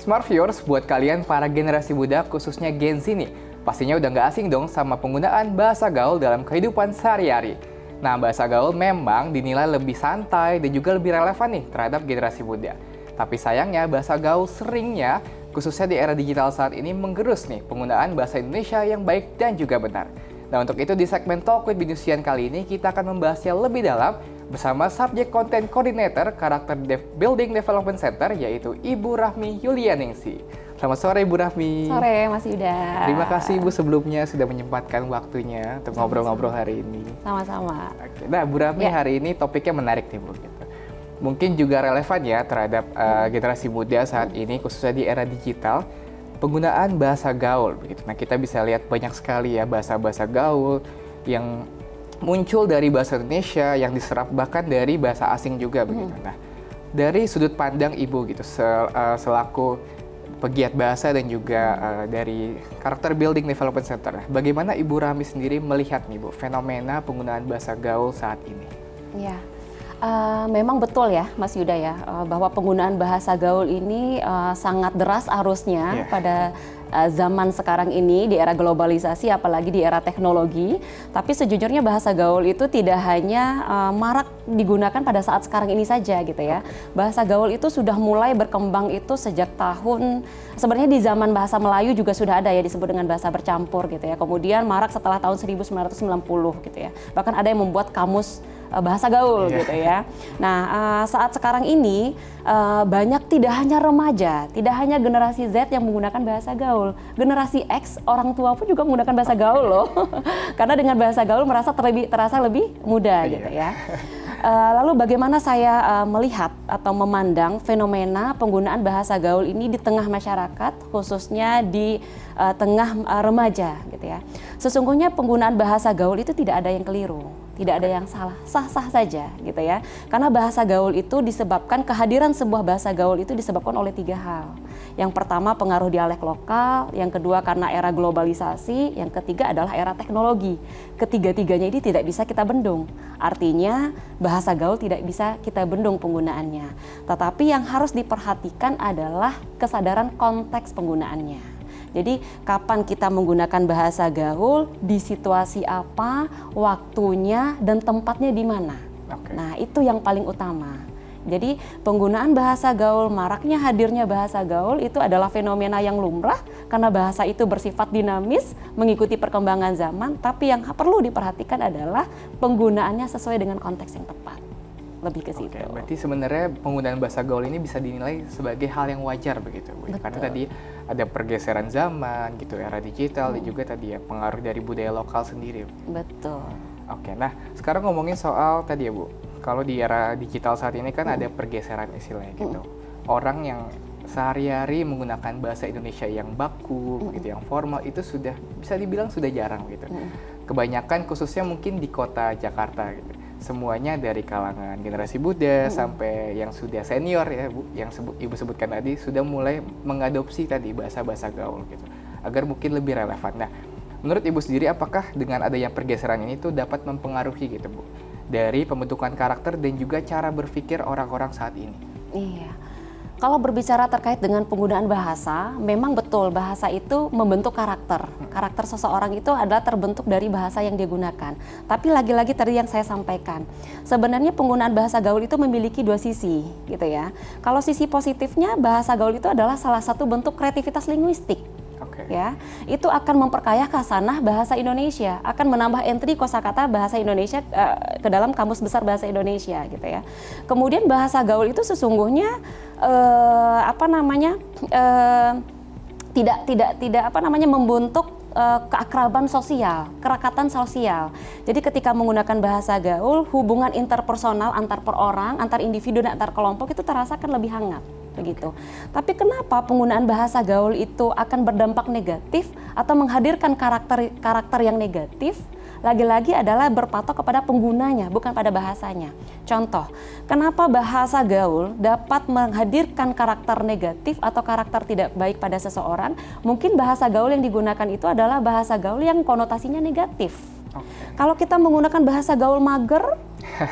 Smart Viewers, buat kalian para generasi muda khususnya Gen Z nih, pastinya udah nggak asing dong sama penggunaan bahasa gaul dalam kehidupan sehari-hari. Nah, bahasa gaul memang dinilai lebih santai dan juga lebih relevan nih terhadap generasi muda. Tapi sayangnya bahasa gaul seringnya, khususnya di era digital saat ini, menggerus nih penggunaan bahasa Indonesia yang baik dan juga benar. Nah, untuk itu di segmen Talk with Bindusian kali ini kita akan membahasnya lebih dalam bersama Subject Content Coordinator Karakter Building Development Center, yaitu Ibu Rahmi Yulianingsi. Selamat sore Ibu Rahmi. Sore Mas Yuda. Terima kasih Ibu sebelumnya sudah menyempatkan waktunya untuk ngobrol-ngobrol hari ini. Sama-sama. Oke. Nah, Bu Rahmi, hari ini topiknya menarik nih Bu. Gitu. Mungkin juga relevan ya terhadap generasi muda saat ini, khususnya di era digital. Penggunaan bahasa gaul begitu. Nah, kita bisa lihat banyak sekali ya bahasa-bahasa gaul yang muncul dari bahasa Indonesia yang diserap bahkan dari bahasa asing juga begitu. Nah, dari sudut pandang Ibu gitu selaku pegiat bahasa dan juga dari Karakter Building Development Center, bagaimana Ibu Rahmi sendiri melihat nih Bu fenomena penggunaan bahasa gaul saat ini? Ya. Memang betul ya Mas Yuda ya, bahwa penggunaan bahasa gaul ini sangat deras arusnya pada zaman sekarang ini di era globalisasi, apalagi di era teknologi. Tapi sejujurnya bahasa gaul itu tidak hanya marak digunakan pada saat sekarang ini saja gitu ya. Bahasa gaul itu sudah mulai berkembang itu sejak sebenarnya di zaman bahasa Melayu juga sudah ada ya, disebut dengan bahasa bercampur gitu ya. Kemudian marak setelah tahun 1990 gitu ya. Bahkan ada yang membuat kamus bahasa gaul gitu ya. Nah, saat sekarang ini banyak tidak hanya remaja, tidak hanya generasi Z yang menggunakan bahasa gaul. Generasi X, orang tua pun juga menggunakan bahasa gaul loh. Karena dengan bahasa gaul terasa lebih muda gitu ya. Lalu bagaimana saya melihat atau memandang fenomena penggunaan bahasa gaul ini di tengah masyarakat, khususnya di tengah remaja gitu ya. Sesungguhnya penggunaan bahasa gaul itu tidak ada yang keliru, tidak ada yang salah, sah-sah saja gitu ya. Karena bahasa gaul itu disebabkan, kehadiran sebuah bahasa gaul itu disebabkan oleh 3 hal. Yang pertama pengaruh dialek lokal, yang kedua karena era globalisasi, yang ketiga adalah era teknologi. Ketiga-tiganya ini tidak bisa kita bendung. Artinya bahasa gaul tidak bisa kita bendung penggunaannya. Tetapi yang harus diperhatikan adalah kesadaran konteks penggunaannya. Jadi kapan kita menggunakan bahasa gaul, di situasi apa, waktunya, dan tempatnya di mana. Nah, itu yang paling utama. Jadi penggunaan bahasa gaul, maraknya hadirnya bahasa gaul itu adalah fenomena yang lumrah karena bahasa itu bersifat dinamis, mengikuti perkembangan zaman, tapi yang perlu diperhatikan adalah penggunaannya sesuai dengan konteks yang tepat. Lebih ke situ. Berarti sebenarnya penggunaan bahasa gaul ini bisa dinilai sebagai hal yang wajar begitu Bu. Karena tadi ada pergeseran zaman gitu, era digital, dan juga tadi ya pengaruh dari budaya lokal sendiri. Betul. Oke, nah sekarang ngomongin soal tadi ya Bu, kalau di era digital saat ini kan ada pergeseran istilahnya gitu. Orang yang sehari-hari menggunakan bahasa Indonesia yang baku, gitu, yang formal itu sudah bisa dibilang sudah jarang gitu. Kebanyakan khususnya mungkin di kota Jakarta gitu. Semuanya dari kalangan generasi muda sampai yang sudah senior ya Bu, yang Ibu sebutkan tadi sudah mulai mengadopsi tadi bahasa-bahasa gaul gitu, agar mungkin lebih relevan. Nah, menurut Ibu sendiri apakah dengan adanya pergeseran ini tuh dapat mempengaruhi gitu Bu, dari pembentukan karakter dan juga cara berpikir orang-orang saat ini? Iya. Kalau berbicara terkait dengan penggunaan bahasa, memang betul bahasa itu membentuk karakter. Karakter seseorang itu adalah terbentuk dari bahasa yang dia gunakan. Tapi lagi-lagi tadi yang saya sampaikan, sebenarnya penggunaan bahasa gaul itu memiliki 2 sisi, gitu ya. Kalau sisi positifnya, bahasa gaul itu adalah salah satu bentuk kreativitas linguistik. Ya, itu akan memperkaya khasanah bahasa Indonesia, akan menambah entry kosakata bahasa Indonesia ke dalam kamus besar bahasa Indonesia gitu ya. Kemudian bahasa gaul itu sesungguhnya tidak membentuk keakraban sosial, kerekatan sosial. Jadi ketika menggunakan bahasa gaul, hubungan interpersonal antar perorang, antar individu dan antar kelompok itu terasa kan lebih hangat. Begitu. Tapi kenapa penggunaan bahasa gaul itu akan berdampak negatif atau menghadirkan karakter yang negatif? Lagi-lagi adalah berpatok kepada penggunanya, bukan pada bahasanya. Contoh, kenapa bahasa gaul dapat menghadirkan karakter negatif atau karakter tidak baik pada seseorang? Mungkin bahasa gaul yang digunakan itu adalah bahasa gaul yang konotasinya negatif. Kalau kita menggunakan bahasa gaul mager,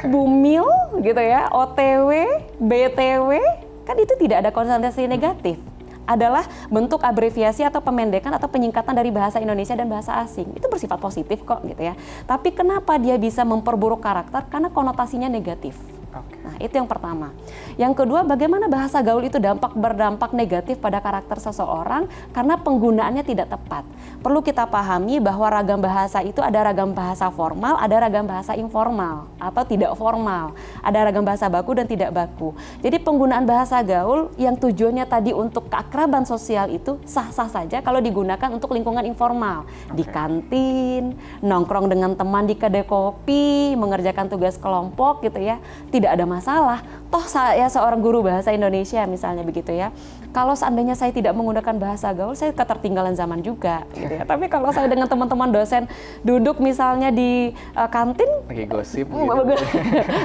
bumil gitu ya, OTW, BTW, kan itu tidak ada konotasi negatif. adalah bentuk abreviasi atau pemendekan atau penyingkatan dari bahasa Indonesia dan bahasa asing. Itu bersifat positif kok gitu ya. Tapi kenapa dia bisa memperburuk karakter? Karena konotasinya negatif. Nah, itu yang pertama. Yang kedua, bagaimana bahasa gaul itu berdampak negatif pada karakter seseorang karena penggunaannya tidak tepat. Perlu kita pahami bahwa ragam bahasa itu ada ragam bahasa formal, ada ragam bahasa informal atau tidak formal. Ada ragam bahasa baku dan tidak baku. Jadi penggunaan bahasa gaul yang tujuannya tadi untuk keakraban sosial itu sah-sah saja kalau digunakan untuk lingkungan informal. Di kantin, nongkrong dengan teman di kedai kopi, mengerjakan tugas kelompok gitu ya. Tidak ada masalah. Toh saya seorang guru bahasa Indonesia misalnya begitu ya. Kalau seandainya saya tidak menggunakan bahasa gaul, saya ketertinggalan zaman juga gitu ya. Tapi kalau saya dengan teman-teman dosen duduk misalnya di kantin lagi gosip gitu.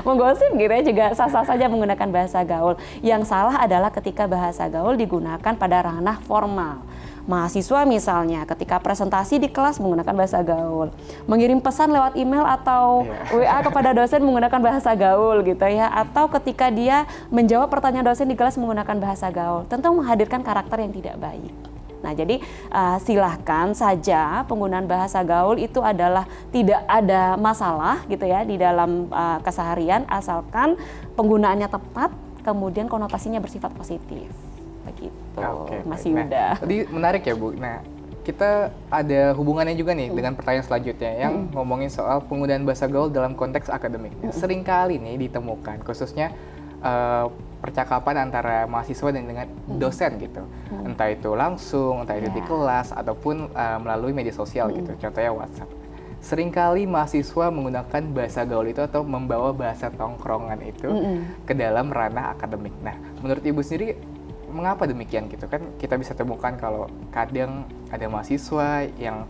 menggosip gitu ya, juga sah-sah saja menggunakan bahasa gaul. Yang salah adalah ketika bahasa gaul digunakan pada ranah formal. Mahasiswa misalnya ketika presentasi di kelas menggunakan bahasa gaul, mengirim pesan lewat email atau WA kepada dosen menggunakan bahasa gaul gitu ya, atau ketika dia menjawab pertanyaan dosen di kelas menggunakan bahasa gaul, tentu menghadirkan karakter yang tidak baik. Nah, jadi silahkan saja penggunaan bahasa gaul itu adalah tidak ada masalah gitu ya di dalam keseharian, asalkan penggunaannya tepat, kemudian konotasinya bersifat positif. Begitu, Mas Yuda. Nah, tadi menarik ya Bu. Nah, kita ada hubungannya juga nih dengan pertanyaan selanjutnya yang ngomongin soal penggunaan bahasa gaul dalam konteks akademik. Seringkali nih ditemukan, khususnya percakapan antara mahasiswa dan dengan dosen gitu. Entah itu langsung, entah itu di kelas, ataupun melalui media sosial gitu, contohnya WhatsApp. Seringkali mahasiswa menggunakan bahasa gaul itu atau membawa bahasa tongkrongan itu ke dalam ranah akademik. Nah, menurut Ibu sendiri, mengapa demikian gitu kan? Kita bisa temukan kalau kadang ada mahasiswa yang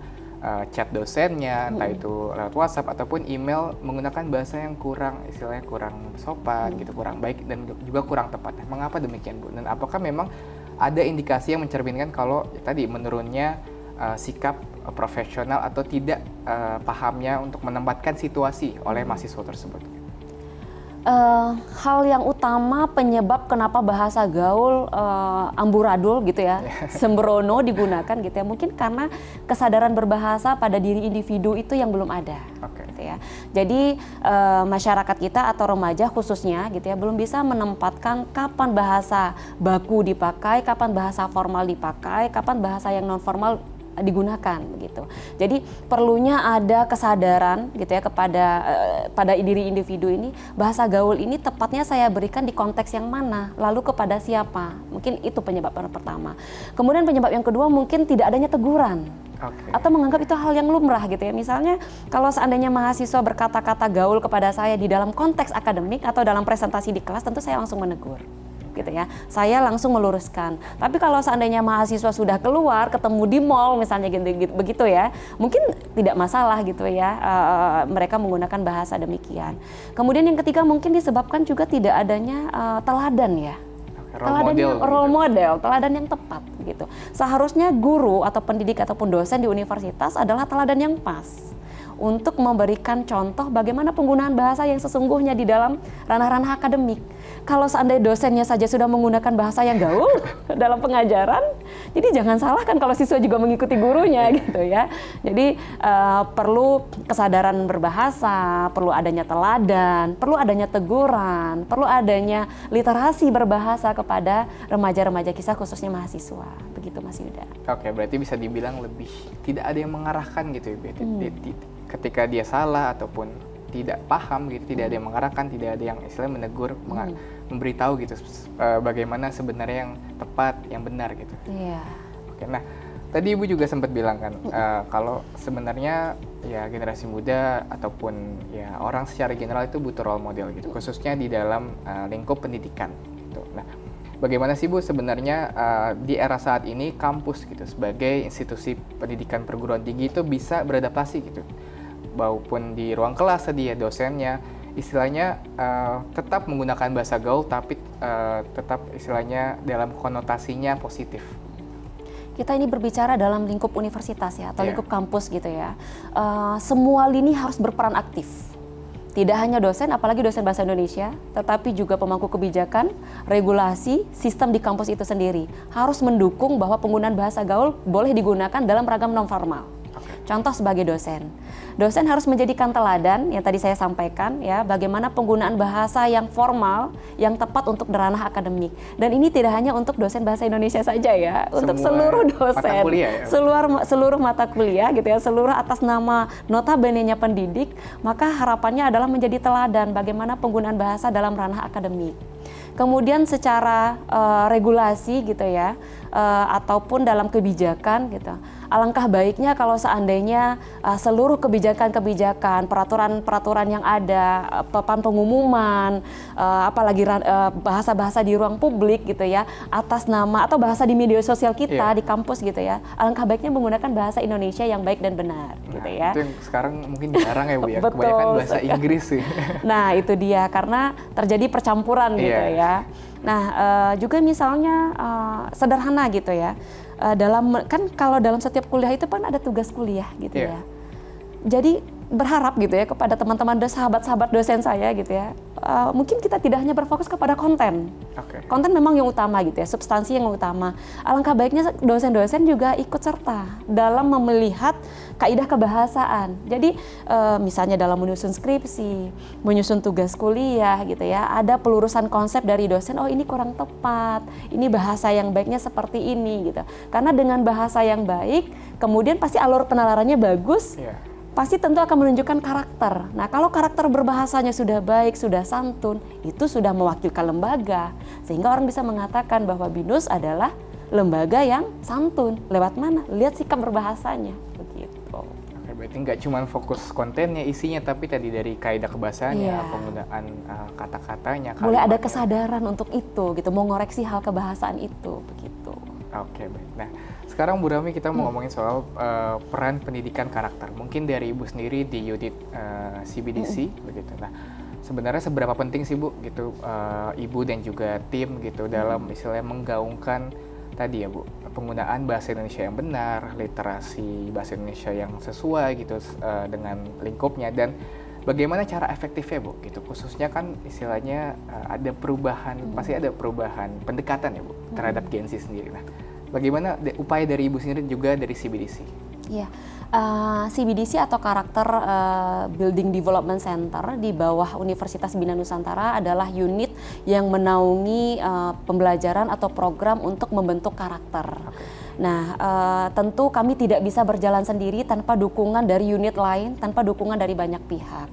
chat dosennya, entah itu lewat WhatsApp ataupun email menggunakan bahasa yang istilahnya kurang sopan gitu, kurang baik dan juga kurang tepat. Nah, mengapa demikian Bu? Dan apakah memang ada indikasi yang mencerminkan kalau tadi menurunnya sikap profesional atau tidak pahamnya untuk menempatkan situasi oleh mahasiswa tersebut? Hal yang utama penyebab kenapa bahasa gaul amburadul gitu ya, sembrono digunakan gitu ya, mungkin karena kesadaran berbahasa pada diri individu itu yang belum ada. Gitu ya. Jadi masyarakat kita atau remaja khususnya gitu ya belum bisa menempatkan kapan bahasa baku dipakai, kapan bahasa formal dipakai, kapan bahasa yang non formal digunakan begitu. Jadi perlunya ada kesadaran gitu ya pada diri individu ini, bahasa gaul ini tepatnya saya berikan di konteks yang mana, lalu kepada siapa. Mungkin itu penyebab pertama. Kemudian penyebab yang kedua mungkin tidak adanya teguran. Atau menganggap itu hal yang lumrah gitu ya. Misalnya kalau seandainya mahasiswa berkata-kata gaul kepada saya di dalam konteks akademik atau dalam presentasi di kelas, tentu saya langsung menegur. Gitu ya, saya langsung meluruskan. Tapi kalau seandainya mahasiswa sudah keluar, ketemu di mall misalnya gitu, begitu ya, mungkin tidak masalah gitu ya, mereka menggunakan bahasa demikian. Kemudian yang ketiga mungkin disebabkan juga tidak adanya teladan ya. Role model, teladan yang tepat gitu. Seharusnya guru atau pendidik ataupun dosen di universitas adalah teladan yang pas untuk memberikan contoh bagaimana penggunaan bahasa yang sesungguhnya di dalam ranah-ranah akademik. Kalau seandainya dosennya saja sudah menggunakan bahasa yang gaul dalam pengajaran, jadi jangan salahkan kalau siswa juga mengikuti gurunya gitu ya. Jadi perlu kesadaran berbahasa, perlu adanya teladan, perlu adanya teguran, perlu adanya literasi berbahasa kepada remaja-remaja kita khususnya mahasiswa. Begitu Mas Yuda. Oke, berarti bisa dibilang lebih tidak ada yang mengarahkan gitu ya. Ketika dia salah ataupun tidak paham gitu, tidak ada yang mengarahkan, tidak ada yang istilahnya menegur, memberitahu gitu bagaimana sebenarnya yang tepat, yang benar gitu. Oke, nah tadi Ibu juga sempat bilang kan kalau sebenarnya ya generasi muda ataupun ya orang secara general itu butuh role model gitu, khususnya di dalam lingkup pendidikan gitu. Nah, bagaimana sih Bu sebenarnya di era saat ini kampus gitu sebagai institusi pendidikan perguruan tinggi itu bisa beradaptasi gitu, maupun di ruang kelas tadi ya dosennya istilahnya tetap menggunakan bahasa gaul tapi tetap istilahnya dalam konotasinya positif. Kita ini berbicara dalam lingkup universitas ya atau lingkup kampus gitu ya. Semua lini harus berperan aktif. Tidak hanya dosen, apalagi dosen bahasa Indonesia, tetapi juga pemangku kebijakan, regulasi, sistem di kampus itu sendiri harus mendukung bahwa penggunaan bahasa gaul boleh digunakan dalam ragam non formal. Contoh sebagai dosen harus menjadikan teladan yang tadi saya sampaikan ya, bagaimana penggunaan bahasa yang formal yang tepat untuk ranah akademik. Dan ini tidak hanya untuk dosen bahasa Indonesia saja ya, untuk seluruh dosen, mata kuliah, ya? seluruh mata kuliah gitu ya, seluruh atas nama notabene-nya pendidik, maka harapannya adalah menjadi teladan bagaimana penggunaan bahasa dalam ranah akademik. Kemudian secara regulasi gitu ya, ataupun dalam kebijakan gitu, alangkah baiknya kalau seandainya seluruh kebijakan-kebijakan, peraturan-peraturan yang ada, papan pengumuman, apalagi bahasa-bahasa di ruang publik gitu ya, atas nama atau bahasa di media sosial kita di kampus gitu ya, alangkah baiknya menggunakan bahasa Indonesia yang baik dan benar gitu ya. Itu yang sekarang mungkin jarang ya Bu ya, Betul, kebanyakan bahasa Inggris sih. Nah itu dia, karena terjadi percampuran gitu ya. Nah juga misalnya sederhana gitu ya, kan kalau dalam setiap kuliah itu kan ada tugas kuliah gitu ya. Jadi berharap gitu ya kepada teman-teman sahabat-sahabat dosen saya gitu ya, mungkin kita tidak hanya berfokus kepada konten. Konten memang yang utama gitu ya, substansi yang utama. Alangkah baiknya dosen-dosen juga ikut serta dalam melihat kaidah kebahasaan. Jadi misalnya dalam menyusun skripsi, menyusun tugas kuliah gitu ya, ada pelurusan konsep dari dosen, oh ini kurang tepat, ini bahasa yang baiknya seperti ini gitu. Karena dengan bahasa yang baik, kemudian pasti alur penalarannya bagus. Pasti tentu akan menunjukkan karakter. Nah, kalau karakter berbahasanya sudah baik, sudah santun, itu sudah mewakilkan lembaga. Sehingga orang bisa mengatakan bahwa BINUS adalah lembaga yang santun. Lewat mana? Lihat sikap berbahasanya. Begitu. Oke, berarti nggak cuma fokus kontennya, isinya, tapi tadi dari kaidah kebahasaannya, penggunaan kata-katanya. Boleh ada kesadaran untuk itu, gitu. Mau ngoreksi hal kebahasaan itu, begitu. Oke, baik. Nah, sekarang Bu Rami kita mau ngomongin soal peran pendidikan karakter. Mungkin dari Ibu sendiri di unit CBDC begitu. Nah, sebenarnya seberapa penting sih Bu gitu Ibu dan juga tim gitu dalam misalnya menggaungkan tadi ya Bu, penggunaan bahasa Indonesia yang benar, literasi bahasa Indonesia yang sesuai gitu dengan lingkupnya, dan bagaimana cara efektifnya Bu gitu, khususnya kan istilahnya ada perubahan, pasti ada perubahan pendekatan ya Bu terhadap Gen Z sendiri. Nah, bagaimana upaya dari Ibu sendiri juga dari CBDC? Iya, CBDC atau Karakter Building Development Center di bawah Universitas Bina Nusantara adalah unit yang menaungi pembelajaran atau program untuk membentuk karakter. Nah, tentu kami tidak bisa berjalan sendiri tanpa dukungan dari unit lain, tanpa dukungan dari banyak pihak.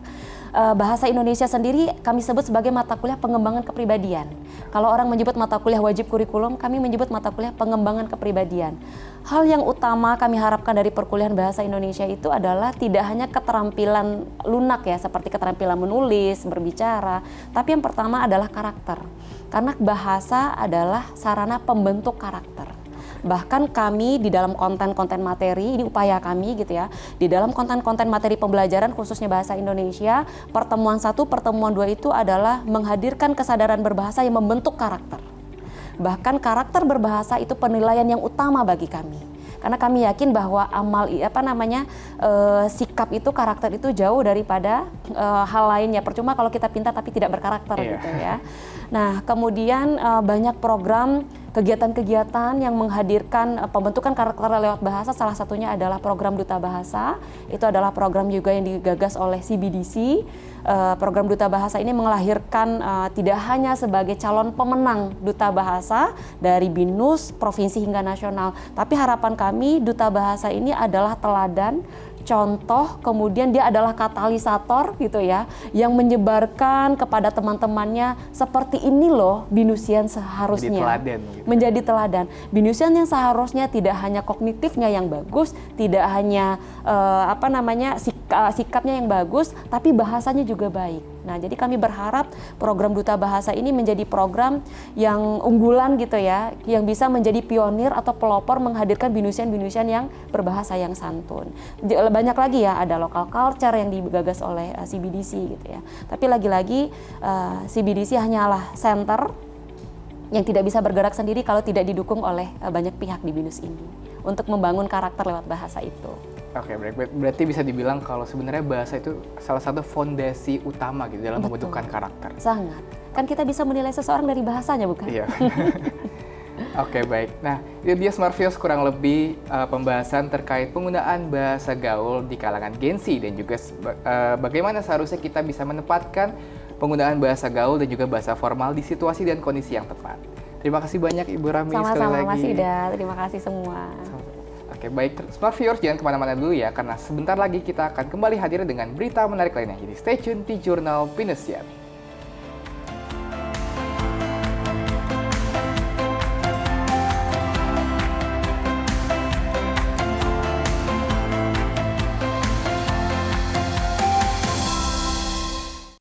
Bahasa Indonesia sendiri kami sebut sebagai mata kuliah pengembangan kepribadian. Kalau orang menyebut mata kuliah wajib kurikulum, kami menyebut mata kuliah pengembangan kepribadian. Hal yang utama kami harapkan dari perkuliahan bahasa Indonesia itu adalah tidak hanya keterampilan lunak ya, seperti keterampilan menulis, berbicara, tapi yang pertama adalah karakter. Karena bahasa adalah sarana pembentuk karakter. Bahkan kami di dalam konten-konten materi, ini upaya kami gitu ya, di dalam konten-konten materi pembelajaran khususnya bahasa Indonesia, pertemuan 1, pertemuan 2 itu adalah menghadirkan kesadaran berbahasa yang membentuk karakter. Bahkan karakter berbahasa itu penilaian yang utama bagi kami. Karena kami yakin bahwa sikap itu, karakter itu jauh daripada hal lainnya. Percuma kalau kita pintar tapi tidak berkarakter gitu ya. Nah, kemudian banyak program kegiatan-kegiatan yang menghadirkan pembentukan karakter lewat bahasa, salah satunya adalah program Duta Bahasa. Itu adalah program juga yang digagas oleh CBDC. Program Duta Bahasa ini melahirkan tidak hanya sebagai calon pemenang Duta Bahasa dari BINUS, provinsi hingga nasional, tapi harapan kami Duta Bahasa ini adalah teladan, contoh, kemudian dia adalah katalisator gitu ya, yang menyebarkan kepada teman-temannya seperti ini loh BINUSian seharusnya menjadi teladan. BINUSian yang seharusnya tidak hanya kognitifnya yang bagus, tidak hanya sikapnya yang bagus, tapi bahasanya juga baik. Nah, jadi kami berharap program Duta Bahasa ini menjadi program yang unggulan gitu ya, yang bisa menjadi pionir atau pelopor menghadirkan BINUSian-BINUSian yang berbahasa yang santun. Banyak lagi ya, ada local culture yang digagas oleh CBDC gitu ya. Tapi lagi-lagi CBDC hanyalah center yang tidak bisa bergerak sendiri kalau tidak didukung oleh banyak pihak di BINUS ini untuk membangun karakter lewat bahasa itu. Oke, berarti bisa dibilang kalau sebenarnya bahasa itu salah satu fondasi utama gitu dalam Betul. pembentukan karakter. Sangat. Kan kita bisa menilai seseorang dari bahasanya, bukan? Iya. Oke, baik. Nah, itu dia Smartviewers kurang lebih pembahasan terkait penggunaan bahasa gaul di kalangan Gen Z dan juga bagaimana seharusnya kita bisa menempatkan penggunaan bahasa gaul dan juga bahasa formal di situasi dan kondisi yang tepat. Terima kasih banyak Ibu Rami sekali Sama-sama lagi. Mas Yuda, terima kasih semua. Oke, baik. Smart Viewers, jangan kemana-mana dulu ya, karena sebentar lagi kita akan kembali hadir dengan berita menarik lainnya. Jadi stay tune di Jurnal Pinesian.